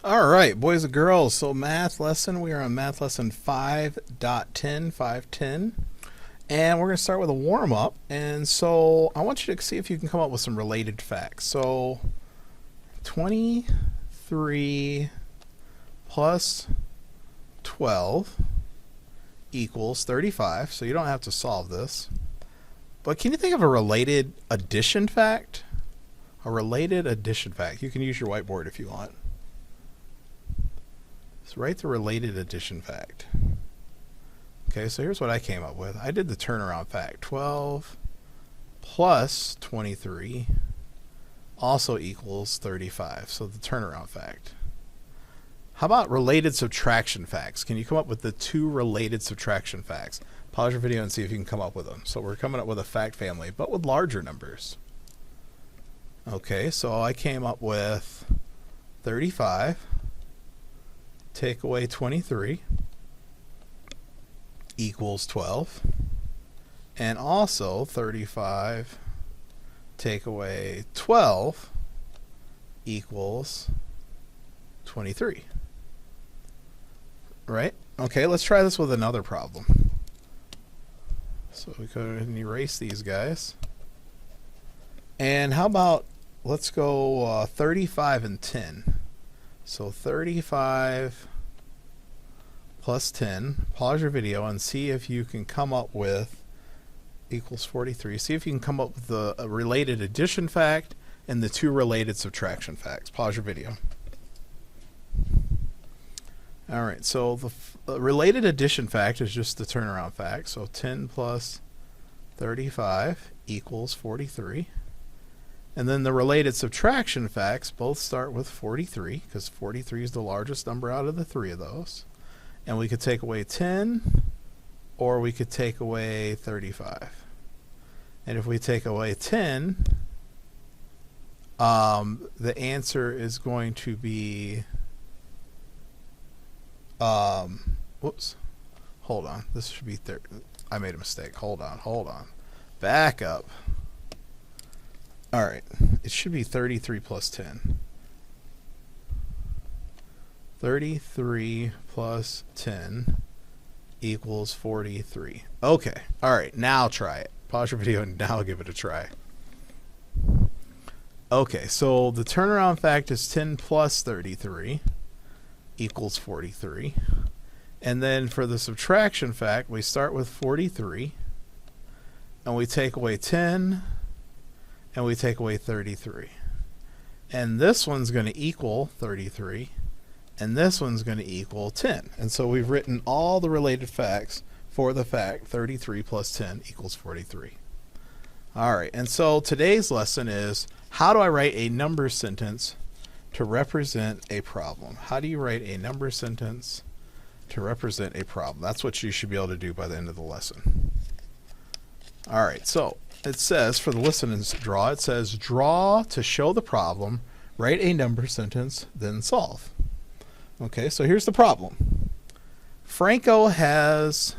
All right, boys and girls. So math lesson. We are on math lesson 5.10, 5.10. And we're going to start with a warm up. And so I want you to see if you can come up with some related facts. So 23 plus 12 equals 35. So you don't have to solve this. But can you think of a related addition fact? A related addition fact. You can use your whiteboard if you want. So write the related addition fact. Okay, so here's what I came up with. I did the turnaround fact. 12 plus 23 also equals 35. So the turnaround fact. How about related subtraction facts? Can you come up with the two related subtraction facts? Pause your video and see if you can come up with them. So we're coming up with a fact family, but with larger numbers. Okay, so I came up with 35 take away 23 equals 12. And also 35 take away 12 equals 23. Right? Okay, let's try this with another problem. So we go ahead and erase these guys. And how about, let's go 35 and 10. So 35 plus 10. Pause your video and see if you can come up with equals 43. See if you can come up with a related addition fact and the two related subtraction facts. Pause your video. All right, so the related addition fact is just the turnaround fact. So 10 plus 35 equals 43. And then the related subtraction facts both start with 43 because 43 is the largest number out of the three of those. And we could take away 10 or we could take away 35. And if we take away 10, the answer is going to be, whoops, hold on. This should be, I made a mistake. Hold on. Back up. All right, it should be 33 plus 10. 33 plus 10 equals 43. Okay, all right, now try it. Pause your video and now give it a try. Okay, so the turnaround fact is 10 plus 33 equals 43. And then for the subtraction fact, we start with 43 and we take away 10 and we take away 33. And this one's going to equal 33, and this one's going to equal 10. And so we've written all the related facts for the fact 33 plus 10 equals 43. All right, and so today's lesson is, how do I write a number sentence to represent a problem? How do you write a number sentence to represent a problem? That's what you should be able to do by the end of the lesson. All right, so it says, for the listen and draw, it says, draw to show the problem, write a number sentence, then solve. Okay, so here's the problem. Franco has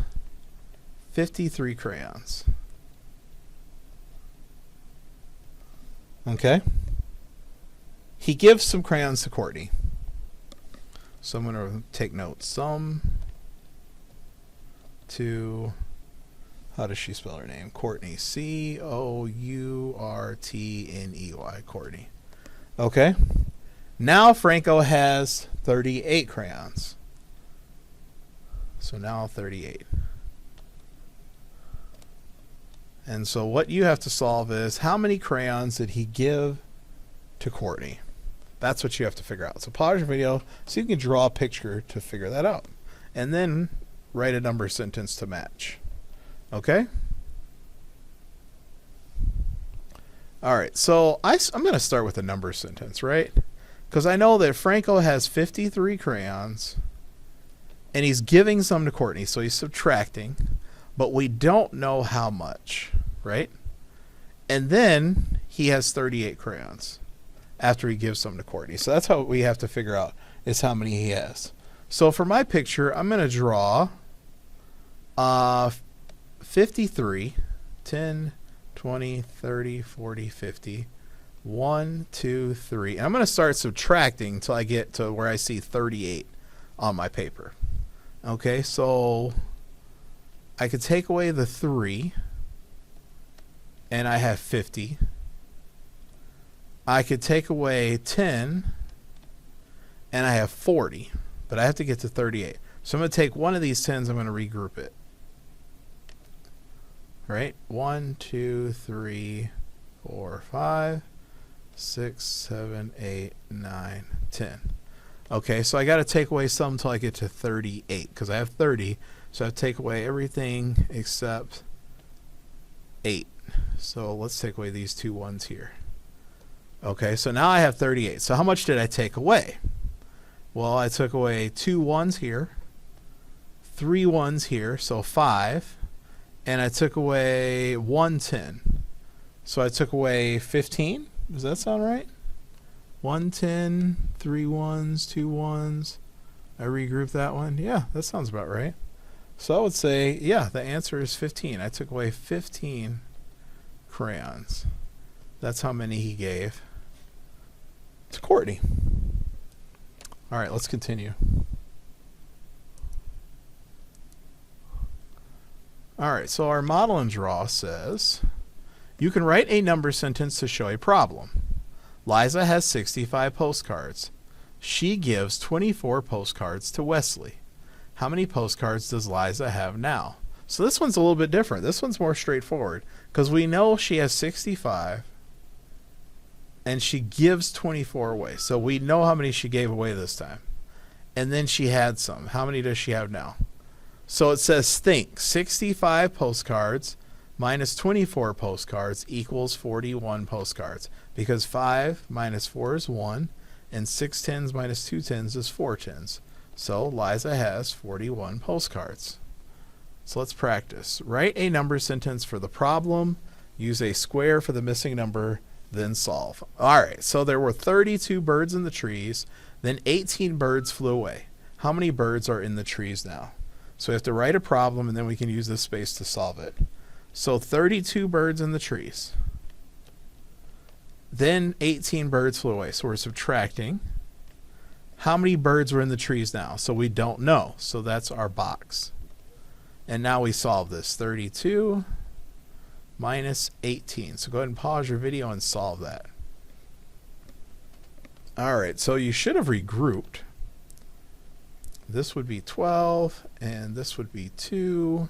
53 crayons. Okay? He gives some crayons to Courtney. So I'm going to take notes. Some to... How does she spell her name? Courtney. C-O-U-R-T-N-E-Y. Courtney. Okay. Now Franco has 38 crayons. So now 38. And so what you have to solve is, how many crayons did he give to Courtney? That's what you have to figure out. So pause your video so you can draw a picture to figure that out. And then write a number sentence to match. Okay? All right, so I'm going to start with a number sentence, right? Because I know that Franco has 53 crayons, and he's giving some to Courtney, so he's subtracting, but we don't know how much, right? And then he has 38 crayons after he gives some to Courtney. So that's how we have to figure out, is how many he has. So for my picture, I'm going to draw 53, 10, 20, 30, 40, 50, 1, 2, 3. And I'm going to start subtracting until I get to where I see 38 on my paper. Okay, so I could take away the 3, and I have 50. I could take away 10, and I have 40. But I have to get to 38. So I'm going to take one of these 10s, I'm going to regroup it. Right? 1, 2, 3, 4, 5, 6, 7, 8, 9, 10. Okay, so I got to take away some until I get to 38 because I have 30. So I have to take away everything except 8. So let's take away these 2 ones here. Okay, so now I have 38. So how much did I take away? Well, I took away 2 1s here, 3 1s here, so 5. And I took away 1 10. So I took away 15. Does that sound right? 1 10, 3 1s, 2 1s. I regrouped that one. Yeah, that sounds about right. So I would say, yeah, the answer is 15. I took away 15 crayons. That's how many he gave to Courtney. All right, let's continue. All right, so our model and draw says, you can write a number sentence to show a problem. Liza has 65 postcards. She gives 24 postcards to Wesley. How many postcards does Liza have now? So this one's a little bit different. This one's more straightforward because we know she has 65 and she gives 24 away. So we know how many she gave away this time. And then she had some. How many does she have now? So it says think 65 postcards minus 24 postcards equals 41 postcards because 5 minus 4 is 1 and 6 10s minus 2 10s is 4 10s. So Liza has 41 postcards. So let's practice. Write a number sentence for the problem, use a square for the missing number, then solve. All right, so there were 32 birds in the trees, then 18 birds flew away. How many birds are in the trees now? So we have to write a problem, and then we can use this space to solve it. So 32 birds in the trees. Then 18 birds flew away. So we're subtracting. How many birds were in the trees now? So we don't know. So that's our box. And now we solve this. 32 minus 18. So go ahead and pause your video and solve that. All right, so you should have regrouped. This would be 12, and this would be 2,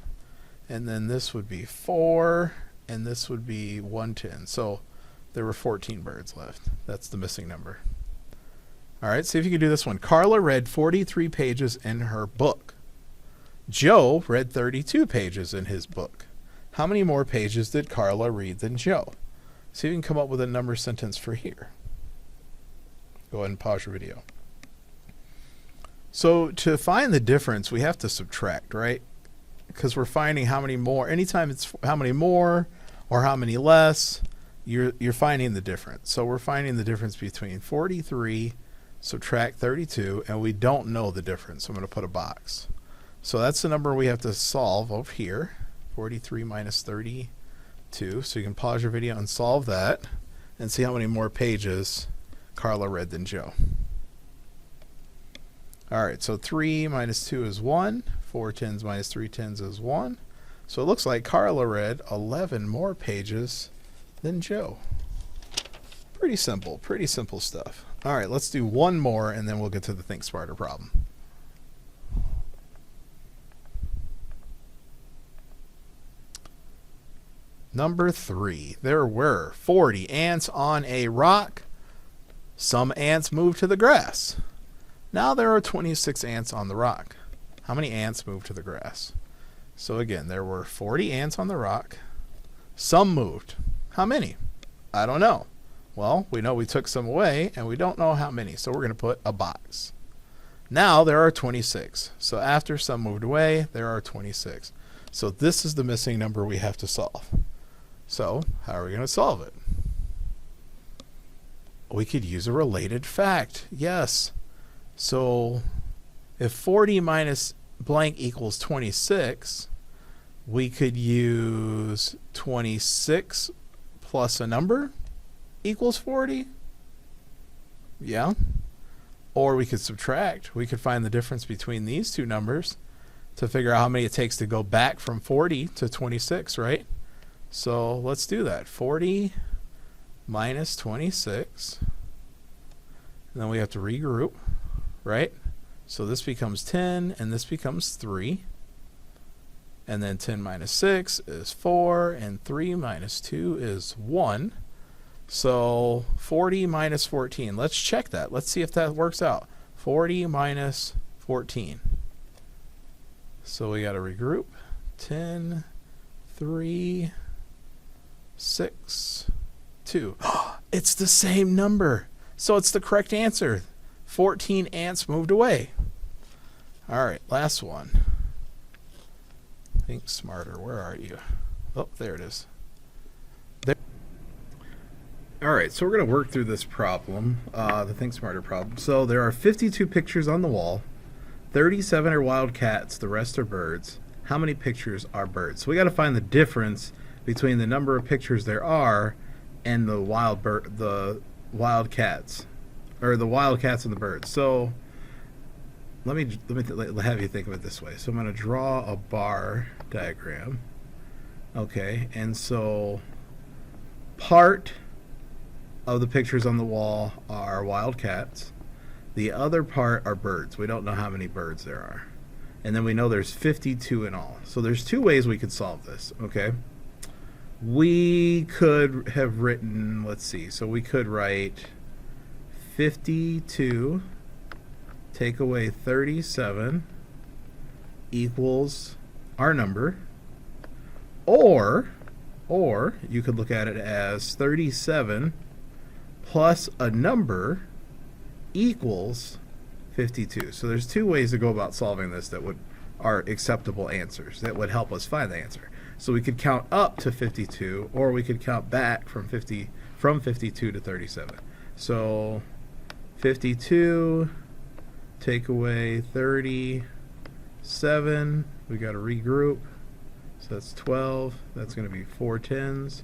and then this would be 4, and this would be 110. So there were 14 birds left. That's the missing number. All right, see if you can do this one. Carla read 43 pages in her book. Joe read 32 pages in his book. How many more pages did Carla read than Joe? See if you can come up with a number sentence for here. Go ahead and pause your video. So to find the difference, we have to subtract, right? Because we're finding how many more. Anytime it's how many more or how many less, you're finding the difference. So we're finding the difference between 43, subtract 32, and we don't know the difference. So I'm going to put a box. So that's the number we have to solve over here, 43 minus 32. So you can pause your video and solve that and see how many more pages Carla read than Joe. All right, so 3 minus 2 is 1. 4 10s minus 3 10s is 1. So it looks like Carla read 11 more pages than Joe. Pretty simple stuff. All right, let's do one more and then we'll get to the Think Smarter problem. Number 3, there were 40 ants on a rock. Some ants moved to the grass. Now there are 26 ants on the rock. How many ants moved to the grass? So again, there were 40 ants on the rock. Some moved. How many? I don't know. Well, we know we took some away, and we don't know how many, so we're going to put a box. Now there are 26. So after some moved away, there are 26. So this is the missing number we have to solve. So how are we going to solve it? We could use a related fact. Yes. So if 40 minus blank equals 26, we could use 26 plus a number. equals 40? Yeah. Or we could subtract. We could find the difference between these two numbers to figure out how many it takes to go back from 40 to 26, right? So let's do that. 40 minus 26. And then we have to regroup, right? So this becomes 10, and this becomes 3. And then 10 minus 6 is 4, and 3 minus 2 is 1. So 40 minus 14. Let's check that. Let's see if that works out. 40 minus 14. So we got to regroup. 10, 3, 6, 2. It's the same number. So it's the correct answer. 14 ants moved away. All right, last one. Think smarter. Where are you? Oh, there it is. There. All right, so we're going to work through this problem, the Think Smarter problem. So there are 52 pictures on the wall. 37 are wild cats. The rest are birds. How many pictures are birds? So we got to find the difference between the number of pictures there are and the wild cats, or the wild cats and the birds. So let me have you think of it this way. So I'm going to draw a bar diagram. Okay, and so part of the pictures on the wall are wild cats. The other part are birds. We don't know how many birds there are. And then we know there's 52 in all. So there's two ways we could solve this, okay? We could have written, let's see, so we could write 52 take away 37 equals our number. Or you could look at it as 37 plus a number equals 52. So there's two ways to go about solving this that are acceptable answers that would help us find the answer. So we could count up to 52, or we could count back from 52 to 37. So 52 take away 37, we got to regroup. So that's 12. That's going to be 4 tens.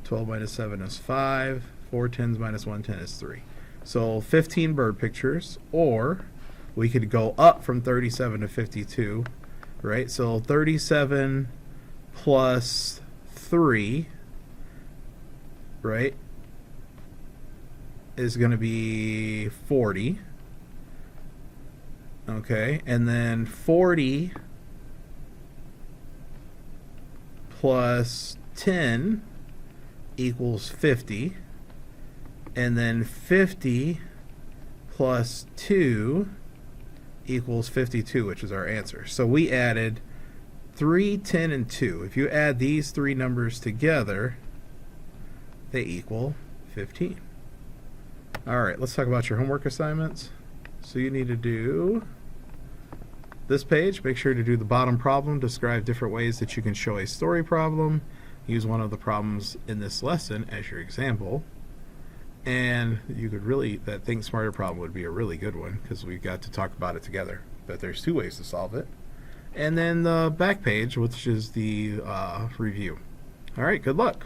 12 minus 7 is 5. 4 tens minus 1 10 is 3. So 15 bird pictures, or we could go up from 37 to 52, right? So 37 plus 3, right, is going to be 40. Okay, and then 40 plus 10 equals 50. And then 50 plus 2 equals 52, which is our answer. So we added 3, 10, and 2. If you add these three numbers together, they equal 15. All right, let's talk about your homework assignments. So you need to do this page. Make sure to do the bottom problem. Describe different ways that you can show a story problem. Use one of the problems in this lesson as your example. And you could that Think Smarter problem would be a really good one because we've got to talk about it together. But there's two ways to solve it. And then the back page, which is the review. All right, good luck.